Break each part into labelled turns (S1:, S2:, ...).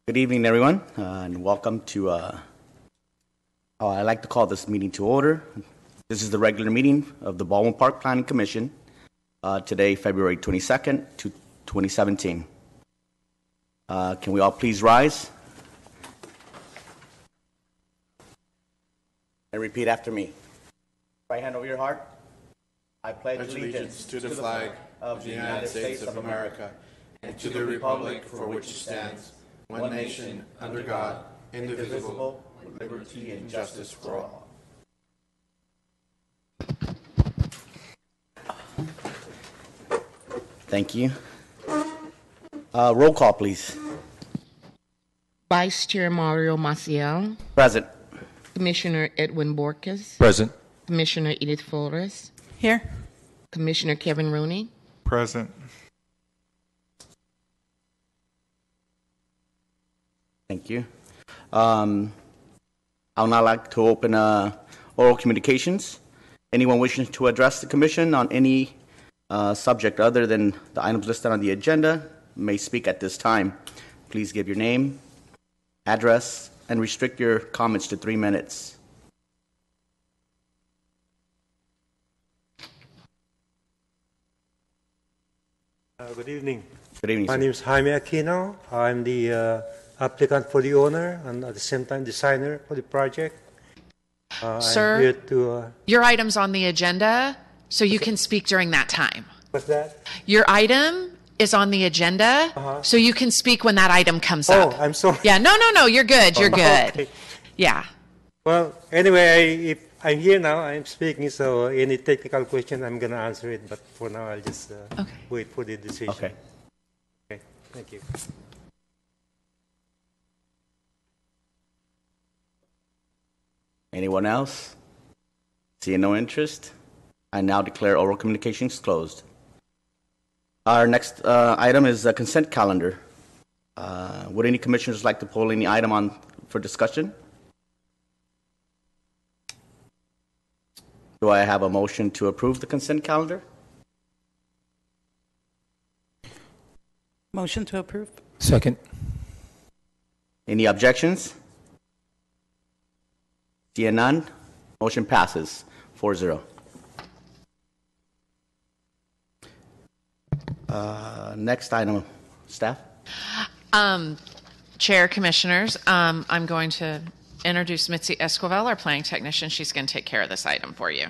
S1: Good evening, everyone, and welcome to, I like to call this meeting to order. This is the regular meeting of the Baldwin Park Planning Commission, today, February 22nd, 2017. Can we all please rise and repeat after me? Right hand over your heart. I pledge allegiance to the flag of the United States of America and to the republic for which it stands, one nation, under God, indivisible, with liberty and justice for all. Thank you. Roll call, please.
S2: Vice Chair Mario Maciel.
S1: Present.
S2: Commissioner Edwin Borges.
S3: Present.
S2: Commissioner Edith Flores.
S4: Here.
S2: Commissioner Kevin Rooney.
S3: Present.
S1: Thank you. I would now like to open oral communications. Anyone wishing to address the Commission on any subject other than the items listed on the agenda may speak at this time. Please give your name, address, and restrict your comments to 3 minutes.
S5: Good evening.
S1: Good evening,
S5: My
S1: sir.
S5: name is Jaime Aquino. I'm the applicant for the owner and at the same time designer for the project.
S4: Sir,
S5: I'm here to,
S4: your item's on the agenda, so you can speak during that time.
S5: what's that?
S4: Your item is on the agenda, so you can speak when that item comes
S5: Oh,
S4: up.
S5: I'm sorry.
S4: Yeah, no, you're good. You're good.
S5: Okay.
S4: Yeah.
S5: Well, anyway, if I'm here now, I'm speaking, so any technical question, I'm going to answer it. But for now, I'll just wait for the decision.
S1: Okay.
S5: Okay, thank you.
S1: Anyone else? Seeing no interest, I now declare oral communications closed. Our next item is the consent calendar. Would any commissioners like to pull any item on for discussion? Do I have a motion to approve the consent calendar?
S6: Motion to approve.
S3: Second.
S1: Any objections? Seeing none, motion passes 4-0. Next item, staff.
S4: Chair, Commissioners, I'm going to introduce Mitzi Esquivel, our planning technician. She's going to take care of this item for you.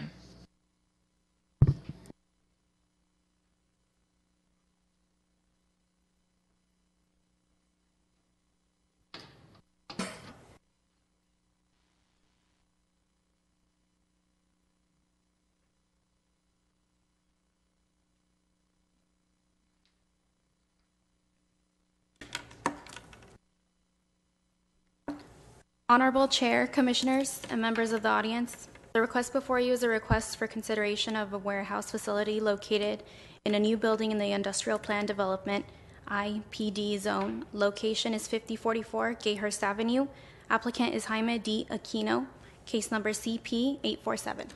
S7: Honorable Chair, Commissioners, and members of the audience, the request before you is a request for consideration of a warehouse facility located in a new building in the Industrial Plan Development IPD zone. Location is 5044 Gayhurst Avenue. Applicant is Jaime D. Aquino, case number CP 847.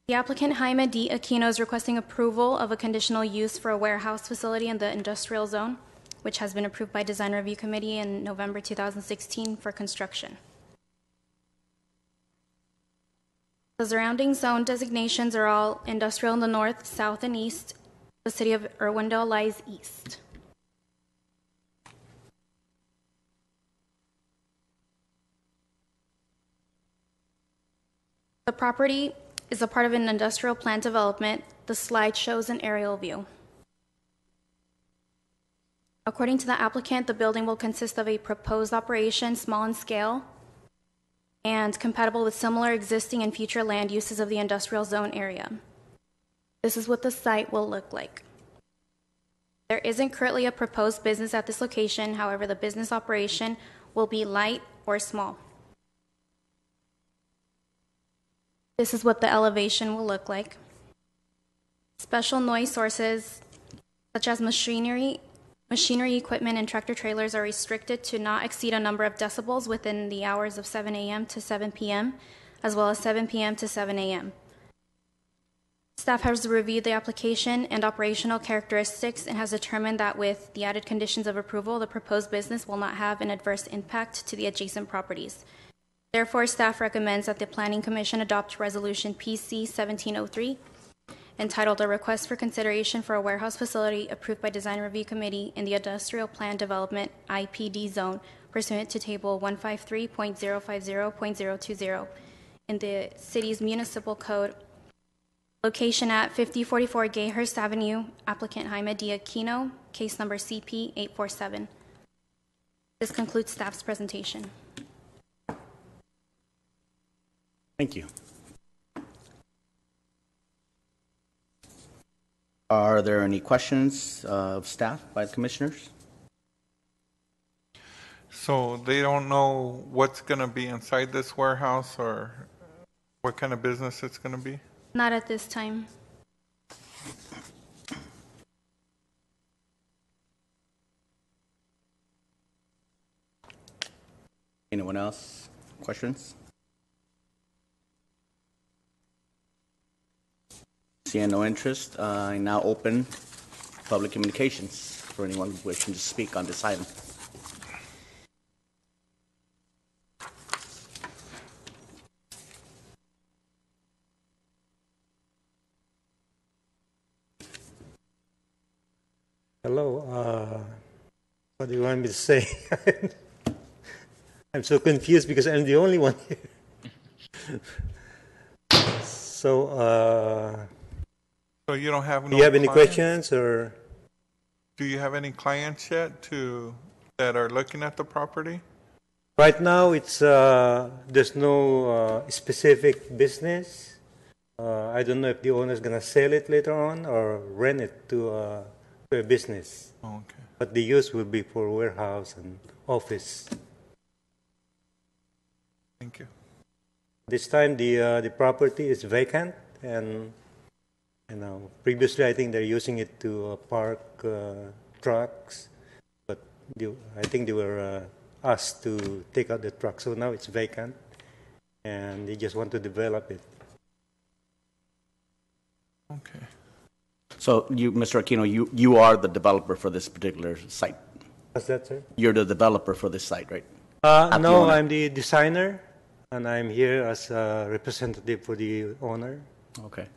S7: The applicant, Jaime D. Aquino, is requesting approval of a conditional use for a warehouse facility in the industrial zone, which has been approved by Design Review Committee in November 2016 for construction. The surrounding zone designations are all industrial in the north, south, and east. The city of Irwindale lies east. The property is a part of an industrial plant development. The slide shows an aerial view. According to the applicant, the building will consist of a proposed operation, small in scale, and compatible with similar existing and future land uses of the industrial zone area. This is what the site will look like. There isn't currently a proposed business at this location. However, the business operation will be light or small. This is what the elevation will look like. Special noise sources, such as machinery Machinery, equipment, and tractor-trailers are restricted to not exceed a number of decibels within the hours of 7 a.m. to 7 p.m., as well as 7 p.m. to 7 a.m. Staff has reviewed the application and operational characteristics and has determined that with the added conditions of approval, the proposed business will not have an adverse impact to the adjacent properties. Therefore, staff recommends that the Planning Commission adopt Resolution PC 1703, entitled A Request for Consideration for a Warehouse Facility approved by Design Review Committee in the Industrial Plan Development IPD Zone pursuant to Table 153.050.020 in the City's Municipal Code. Location at 5044 Gayhurst Avenue, applicant Jaime Diaquino, case number CP 847. This concludes staff's presentation.
S1: Thank you. Are there any questions of staff by the commissioners?
S3: So they don't know what's going to be inside this warehouse or what kind of business it's going to be?
S7: Not at this time.
S1: Anyone else? Questions? Seeing no interest, I now open public communications for anyone wishing to speak on this item.
S5: Hello. What do you want me to say? I'm so confused because I'm the only one here. So
S3: you don't have no
S5: do you have any
S3: clients?
S5: questions or?
S3: Do you have any clients yet that are looking at the property?
S5: Right now, it's there's no specific business. I don't know if the owner is gonna sell it later on or rent it to a business.
S3: Oh, okay.
S5: But the use will be for warehouse and office.
S3: Thank you.
S5: This time, the property is vacant, and previously I think they're using it to park trucks, but I think they were asked to take out the truck, so now it's vacant, and they just want to develop it.
S3: Okay.
S1: So you, Mr. Aquino, you are the developer for this particular site.
S5: What's that, sir?
S1: You're the developer for this site, right?
S5: No,
S1: the owner.
S5: I'm the designer, and I'm here as a representative for the owner.
S1: Okay.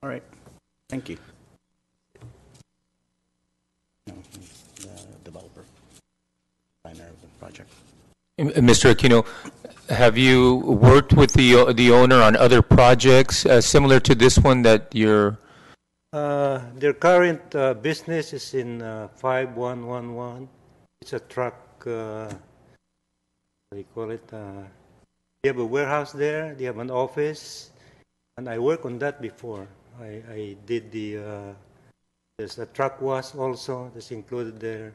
S1: All right. Thank you. No, he's the developer, designer of the project.
S6: Mr. Aquino, have you worked with the owner on other projects similar to this one that you're?
S5: Their current business is in 5111. It's a truck. What do you call it? They have a warehouse there. They have an office, and I worked on that before. I did there's a truck wash also that's included there,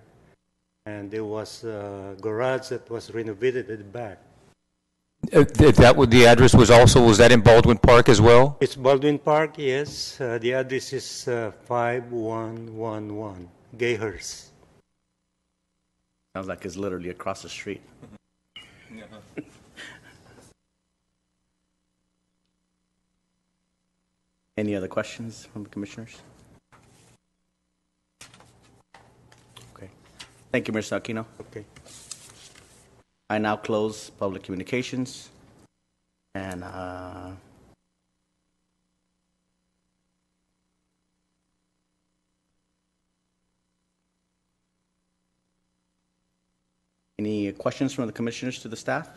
S5: and there was a garage that was renovated at the back.
S6: That what the address was that in Baldwin Park as well?
S5: It's Baldwin Park, yes. The address is 5111 Gayhurst.
S1: Sounds like it's literally across the street. Any other questions from the commissioners? Okay. Thank you, Mr. Aquino.
S5: Okay.
S1: I now close public communications. And any questions from the commissioners to the staff?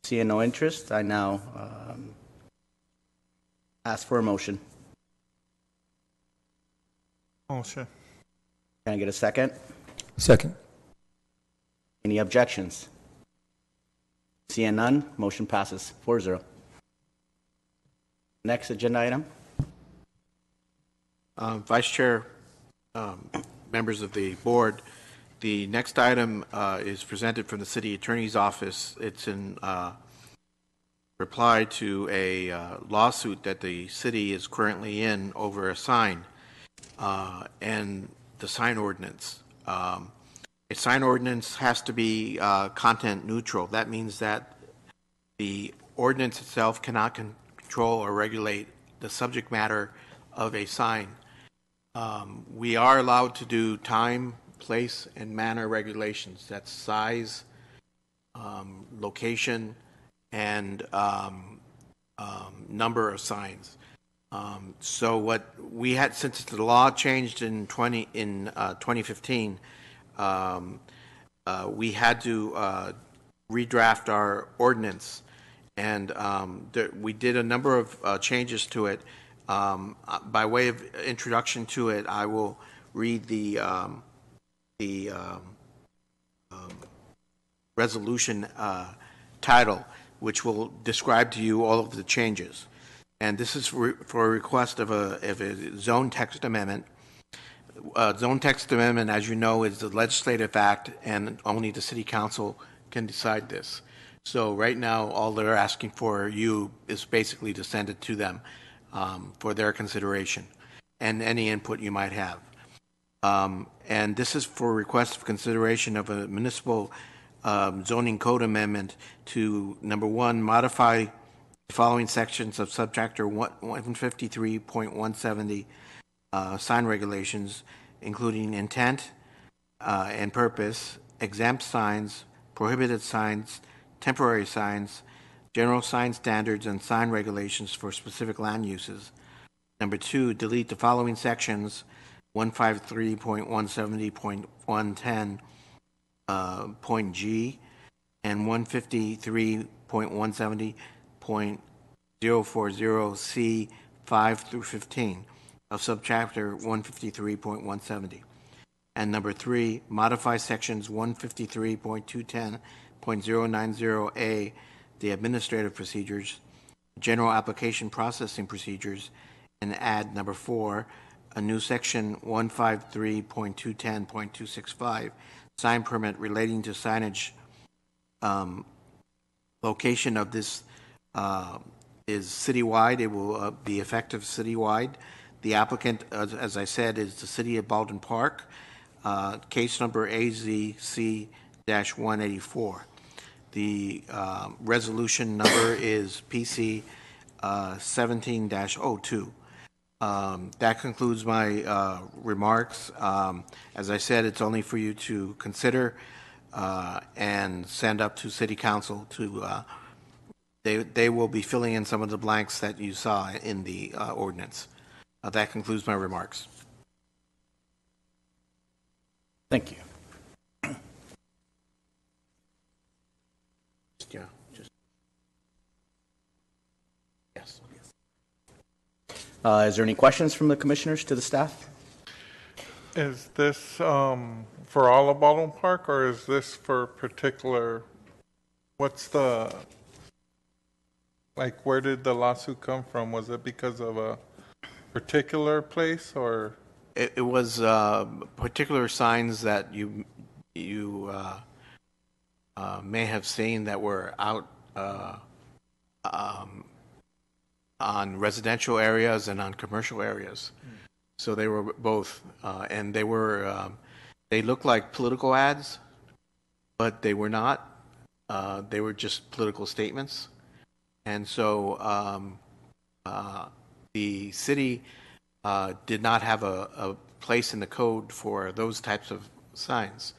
S1: Seeing no interest, I now ask for a motion.
S3: Motion.
S1: Can I get a second?
S6: Second.
S1: Any objections? Seeing none, motion passes 4-0. Next agenda item.
S8: Vice Chair, members of the board, the next item is presented from the City Attorney's Office. It's in reply to a lawsuit that the city is currently in over a sign and the sign ordinance. A sign ordinance has to be content neutral. That means that the ordinance itself cannot control or regulate the subject matter of a sign. We are allowed to do time, place, and manner regulations. That's size, location, and number of signs. So what we had, since the law changed in 2015, we had to redraft our ordinance, and we did a number of changes to it. By way of introduction to it, I will read the resolution title, which will describe to you all of the changes. And this is for a request of a zone text amendment. Zone text amendment, as you know, is the legislative act, and only the city council can decide this. So right now, all they're asking for you is basically to send it to them for their consideration and any input you might have. And this is for request of consideration of a municipal zoning code amendment to, number one, modify the following sections of subchapter 153.170 sign regulations, including intent and purpose, exempt signs, prohibited signs, temporary signs, general sign standards, and sign regulations for specific land uses. Number two, delete the following sections: 153.170.110 point G and 153.170.040 C 5 through 15 of subchapter 153.170. And number three, modify sections 153.210.090A, the administrative procedures, general application processing procedures, and add number four, a new section 153.210.265, sign permit relating to signage. Location of this is citywide. It will be effective citywide. The applicant, as I said, is the City of Baldwin Park, case number AZC-184. The resolution number is PC 17-02. That concludes my remarks. As I said, it's only for you to consider and send up to City Council to. They will be filling in some of the blanks that you saw in the ordinance. That concludes my remarks.
S1: Thank you.
S8: Yeah, just yes.
S1: Is there any questions from the commissioners to the staff?
S3: Is this for all of Baldwin Park, or is this for particular? What's the, like, where did the lawsuit come from? Was it because of a particular place, or?
S8: It was particular signs that you may have seen that were out on residential areas and on commercial areas. So they were both, and they were they looked like political ads, but they were not. They were just political statements, and so the city did not have a place in the code for those types of signs.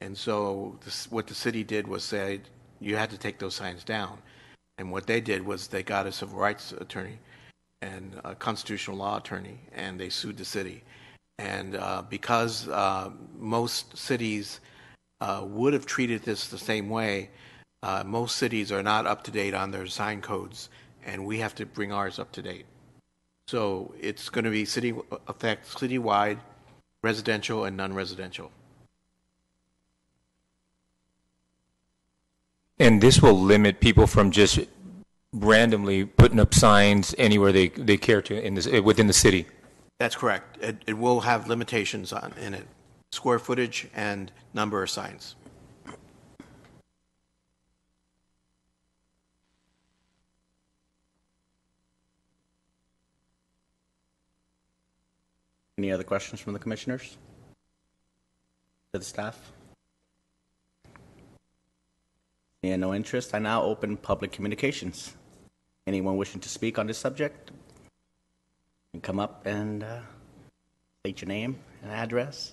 S8: And so what the city did was say, you had to take those signs down. And what they did was they got a civil rights attorney and a constitutional law attorney, and they sued the city. And because most cities would have treated this the same way, most cities are not up to date on their sign codes, and we have to bring ours up to date. So it's going to be citywide, residential, and non-residential.
S6: And this will limit people from just randomly putting up signs anywhere they care to within the city.
S8: That's correct. It will have limitations in it, square footage and number of signs.
S1: Any other questions from the commissioners? To the staff? And no interest, I now open public communications. Anyone wishing to speak on this subject? You can come up and state your name and address.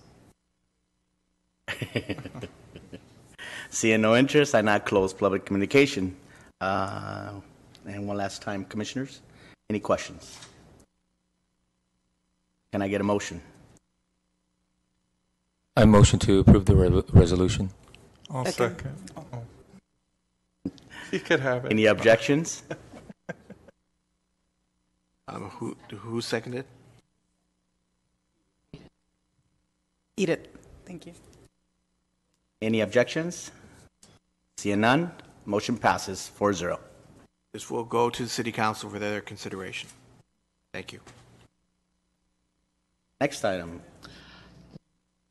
S1: Seeing no interest, I now close public communication. And one last time, commissioners, any questions? Can I get a motion?
S6: I motion to approve the resolution.
S3: I'll second. Oh. He could have it.
S1: Any objections?
S8: Who seconded?
S9: Edith. Thank you.
S1: Any objections? Seeing none, motion passes 4-0.
S8: This will go to the City Council for their consideration. Thank you.
S1: Next item.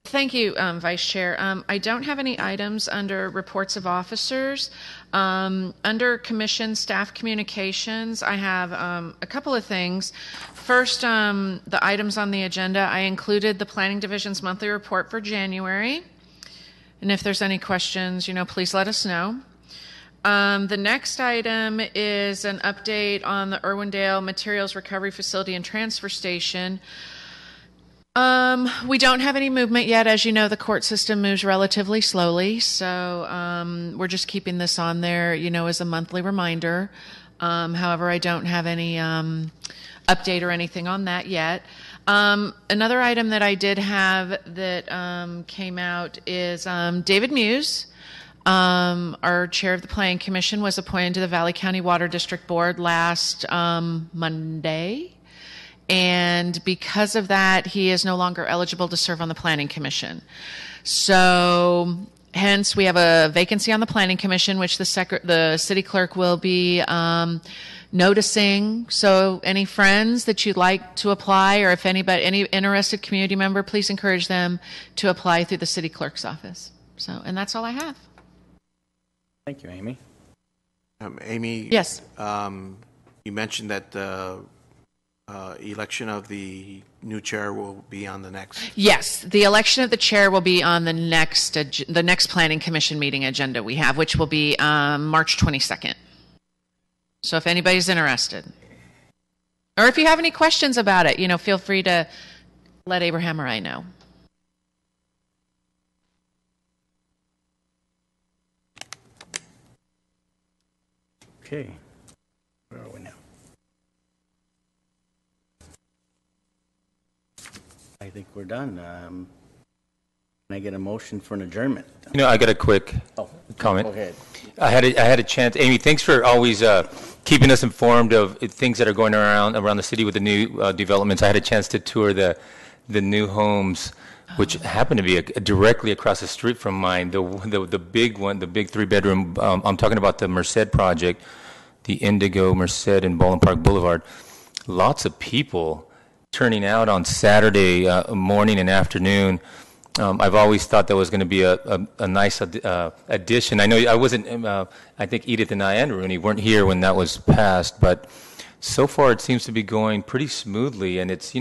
S4: Thank you, Vice Chair. I don't have any items under reports of officers. Under commission staff communications, I have a couple of things. First, the items on the agenda, I included the Planning Division's monthly report for January. And if there's any questions, please let us know. The next item is an update on the Irwindale Materials Recovery Facility and Transfer Station. We don't have any movement yet. As you know, the court system moves relatively slowly, so we're just keeping this on there, as a monthly reminder. However, I don't have any update or anything on that yet. Another item that I did have that came out is David Muse, our chair of the Planning Commission, was appointed to the Valley County Water District Board last Monday. And because of that, he is no longer eligible to serve on the Planning Commission. So, hence, we have a vacancy on the Planning Commission, which the city clerk will be noticing. So, any friends that you'd like to apply, or if any interested community member, please encourage them to apply through the city clerk's office. So, and that's all I have.
S1: Thank you, Amy.
S8: Amy?
S4: Yes.
S8: You mentioned that the election of the new chair will be on the next.
S4: Yes, the election of the chair will be on the next Planning Commission meeting agenda we have, which will be March 22nd. So if anybody's interested, or if you have any questions about it, feel free to let Abraham or I know.
S1: Okay. Where are we now? I think we're done. Can I get a motion for an adjournment?
S6: I got a quick comment.
S1: Go ahead.
S6: I had a chance. Amy, thanks for always keeping us informed of things that are going around the city with the new developments. I had a chance to tour the new homes, which happened to be directly across the street from mine. The big one, the big 3-bedroom. I'm talking about the Merced project, the Indigo Merced in Baldwin Park Boulevard. Lots of people turning out on Saturday morning and afternoon. I've always thought that was going to be a nice addition. I know I wasn't. I think Edith and I and Rooney weren't here when that was passed, but so far it seems to be going pretty smoothly. And it's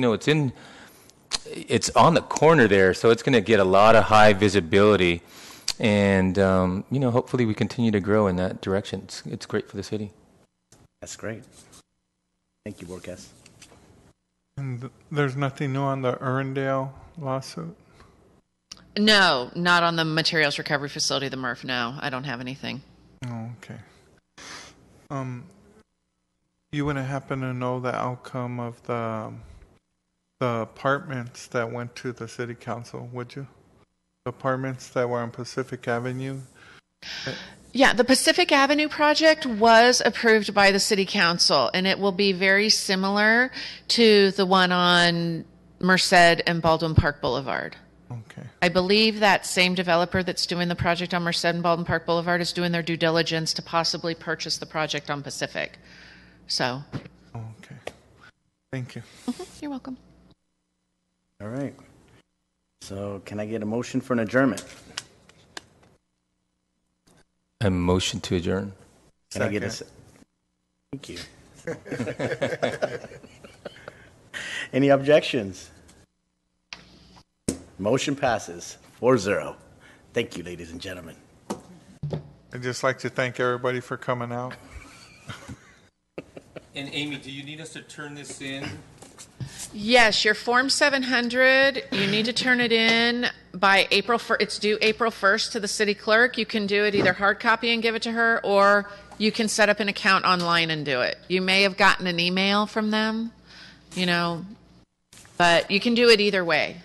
S6: it's on the corner there, so it's going to get a lot of high visibility. And hopefully we continue to grow in that direction. It's great for the city.
S1: That's great. Thank you, Borges.
S3: And there's nothing new on the Irwindale lawsuit?
S4: No, not on the Materials Recovery Facility, the MRF. No, I don't have anything.
S3: Oh, okay. You wouldn't happen to know the outcome of the apartments that went to the city council, would you? The apartments that were on Pacific Avenue?
S4: Yeah, the Pacific Avenue project was approved by the city council, and it will be very similar to the one on Merced and Baldwin Park Boulevard.
S3: Okay.
S4: I believe that same developer that's doing the project on Merced and Baldwin Park Boulevard is doing their due diligence to possibly purchase the project on Pacific. So.
S3: Okay. Thank you.
S4: You're welcome.
S1: All right. So can I get a motion for an adjournment?
S6: A motion to adjourn.
S1: Can I get a Thank you. Any objections? Motion passes 4-0. Thank you, ladies and gentlemen.
S3: I'd just like to thank everybody for coming out.
S6: And Amy, do you need us to turn this in?
S4: Yes, your Form 700, you need to turn it in by April 1st. It's due April 1st to the city clerk. You can do it either hard copy and give it to her, or you can set up an account online and do it. You may have gotten an email from them, but you can do it either way.